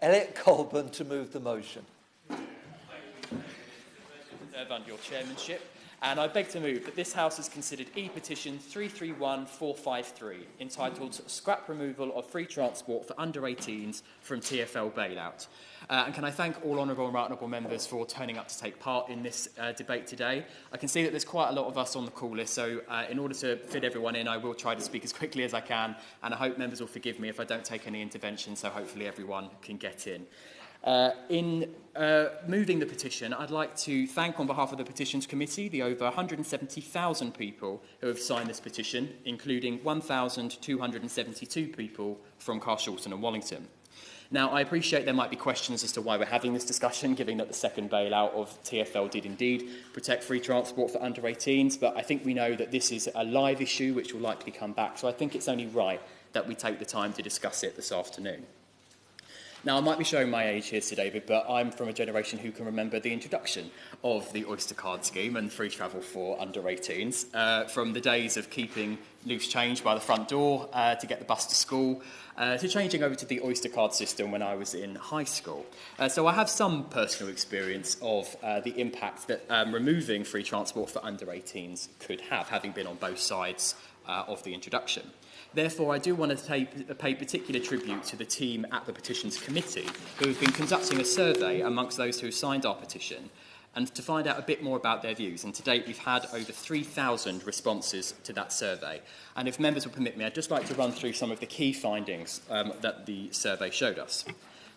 Elliot Colburn to move the motion. Under your chairmanship, and I beg to move that this House has considered e-petition 331453, entitled Scrap Removal of Free Transport for Under-18s from TfL Bailout. And can I thank all honourable and right-honourable members for turning up to take part in this debate today. I can see that there's quite a lot of us on the call list, so in order to fit everyone in, I will try to speak as quickly as I can, and I hope members will forgive me if I don't take any intervention, so hopefully everyone can get in. In moving the petition, I'd like to thank on behalf of the Petitions Committee the over 170,000 people who have signed this petition, including 1,272 people from Carshalton and Wallington. Now, I appreciate there might be questions as to why we're having this discussion, given that the second bailout of TfL did indeed protect free transport for under-18s, but I think we know that this is a live issue which will likely come back, so I think it's only right that we take the time to discuss it this afternoon. Now, I might be showing my age here, Sir David, but I'm from a generation who can remember the introduction of the Oyster card scheme and free travel for under-18s, from the days of keeping loose change by the front door to get the bus to school, to changing over to the Oyster card system when I was in high school. So I have some personal experience of the impact that removing free transport for under-18s could have, having been on both sides of the introduction. Therefore, I do want to pay particular tribute to the team at the Petitions Committee, who have been conducting a survey amongst those who signed our petition, and to find out a bit more about their views. And to date, we've had over 3,000 responses to that survey. And if members will permit me, I'd just like to run through some of the key findings that the survey showed us.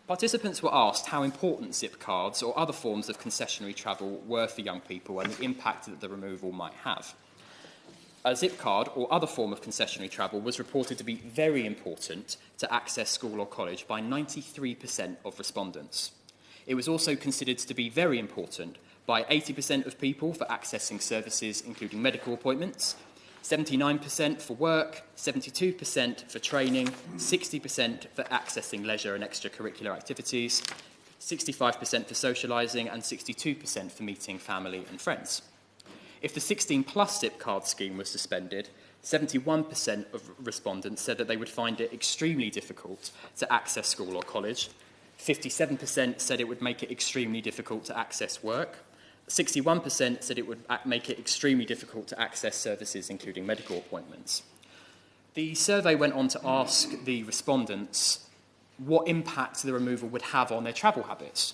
Participants were asked how important zip cards or other forms of concessionary travel were for young people and the impact that the removal might have. A zip card or other form of concessionary travel was reported to be very important to access school or college by 93% of respondents. It was also considered to be very important by 80% of people for accessing services including medical appointments, 79% for work, 72% for training, 60% for accessing leisure and extracurricular activities, 65% for socialising and 62% for meeting family and friends. If the 16-plus zip card scheme was suspended, 71% of respondents said that they would find it extremely difficult to access school or college. 57% said it would make it extremely difficult to access work. 61% said it would make it extremely difficult to access services, including medical appointments. The survey went on to ask the respondents what impact the removal would have on their travel habits.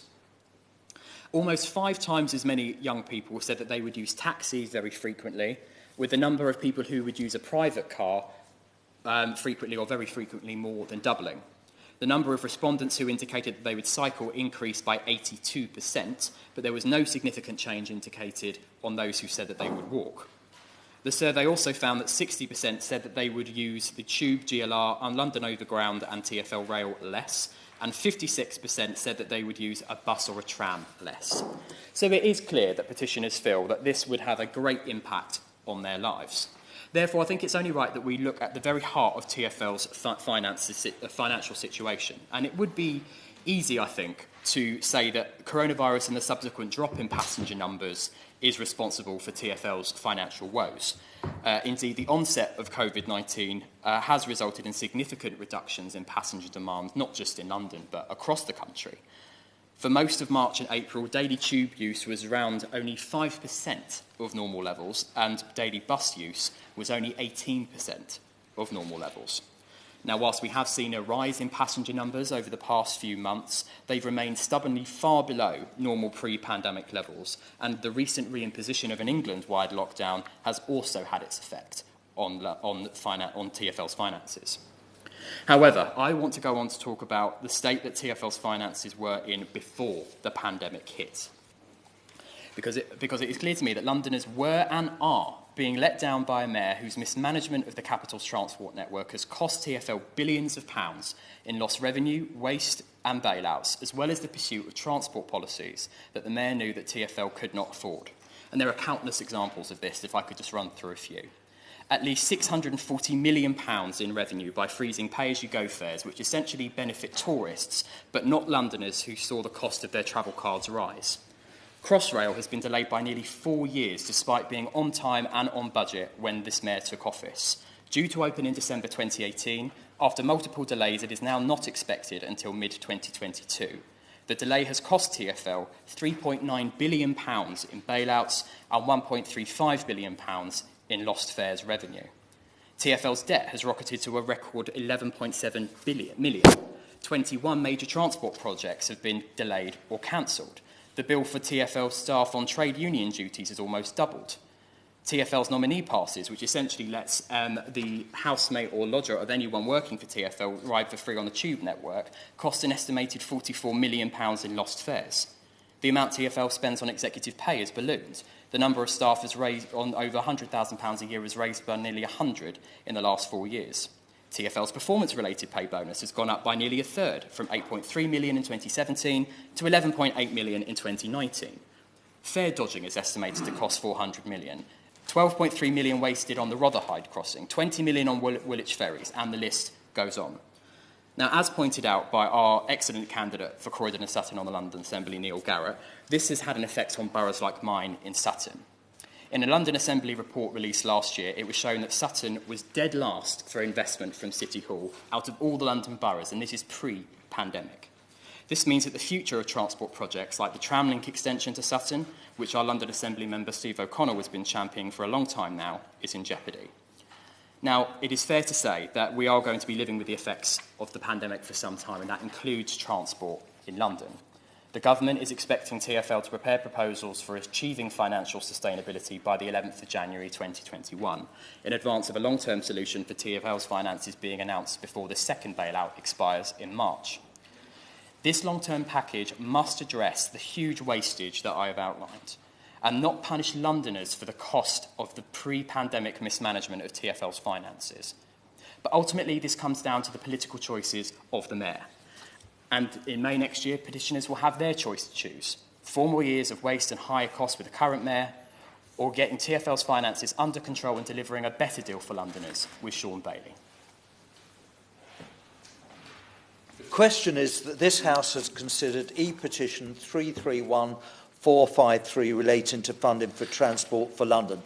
Almost 5 times as many young people said that they would use taxis very frequently, with the number of people who would use a private car frequently or very frequently more than doubling. The number of respondents who indicated that they would cycle increased by 82%, but there was no significant change indicated on those who said that they would walk. The survey also found that 60% said that they would use the Tube, GLR, and London Overground and TfL Rail less, and 56% said that they would use a bus or a tram less. So it is clear that petitioners feel that this would have a great impact on their lives. Therefore, I think it's only right that we look at the very heart of TfL's financial situation. And it would be easy, I think, to say that coronavirus and the subsequent drop in passenger numbers is responsible for TfL's financial woes. Indeed, the onset of COVID-19 has resulted in significant reductions in passenger demand, not just in London, but across the country. For most of March and April, daily tube use was around only 5% of normal levels, and daily bus use was only 18% of normal levels. Now, whilst we have seen a rise in passenger numbers over the past few months, they've remained stubbornly far below normal pre-pandemic levels, and the recent reimposition of an England-wide lockdown has also had its effect on TfL's finances. However, I want to go on to talk about the state that TfL's finances were in before the pandemic hit. Because it is clear to me that Londoners were and are being let down by a mayor whose mismanagement of the capital's transport network has cost TfL billions of pounds in lost revenue, waste and bailouts, as well as the pursuit of transport policies that the mayor knew that TfL could not afford. And there are countless examples of this, if I could just run through a few. At least £640 million in revenue by freezing pay-as-you-go fares, which essentially benefit tourists, but not Londoners who saw the cost of their travel cards rise. Crossrail has been delayed by nearly 4 years, despite being on time and on budget when this mayor took office. Due to open in December 2018, after multiple delays, it is now not expected until mid-2022. The delay has cost TfL £3.9 billion in bailouts and £1.35 billion in lost fares revenue. TfL's debt has rocketed to a record £11.7 million. 21 major transport projects have been delayed or cancelled. The bill for TfL staff on trade union duties has almost doubled. TfL's nominee passes, which essentially lets the housemate or lodger of anyone working for TfL ride for free on the tube network, cost an estimated £44 million in lost fares. The amount TfL spends on executive pay has ballooned. The number of staff has raised on over £100,000 a year has raised by nearly 100 in the last 4 years. TfL's performance-related pay bonus has gone up by nearly a third, from £8.3 million in 2017 to £11.8 million in 2019. Fare dodging is estimated to cost £400 million. £12.3 million wasted on the Rotherhithe crossing, £20 million on Woolwich ferries, and the list goes on. Now, as pointed out by our excellent candidate for Croydon and Sutton on the London Assembly, Neil Garrett, this has had an effect on boroughs like mine in Sutton. In a London Assembly report released last year, it was shown that Sutton was dead last for investment from City Hall out of all the London boroughs, and this is pre-pandemic. This means that the future of transport projects like the tram-link extension to Sutton, which our London Assembly member Steve O'Connell has been championing for a long time now, is in jeopardy. Now, it is fair to say that we are going to be living with the effects of the pandemic for some time, and that includes transport in London. The government is expecting TfL to prepare proposals for achieving financial sustainability by the 11th of January 2021, in advance of a long-term solution for TfL's finances being announced before the second bailout expires in March. This long-term package must address the huge wastage that I have outlined and not punish Londoners for the cost of the pre-pandemic mismanagement of TfL's finances. But ultimately, this comes down to the political choices of the Mayor. And in May next year, petitioners will have their choice to choose: 4 more years of waste and higher costs with the current Mayor, or getting TfL's finances under control and delivering a better deal for Londoners with Sean Bailey. The question is that this House has considered e-petition 331453 relating to funding for Transport for London.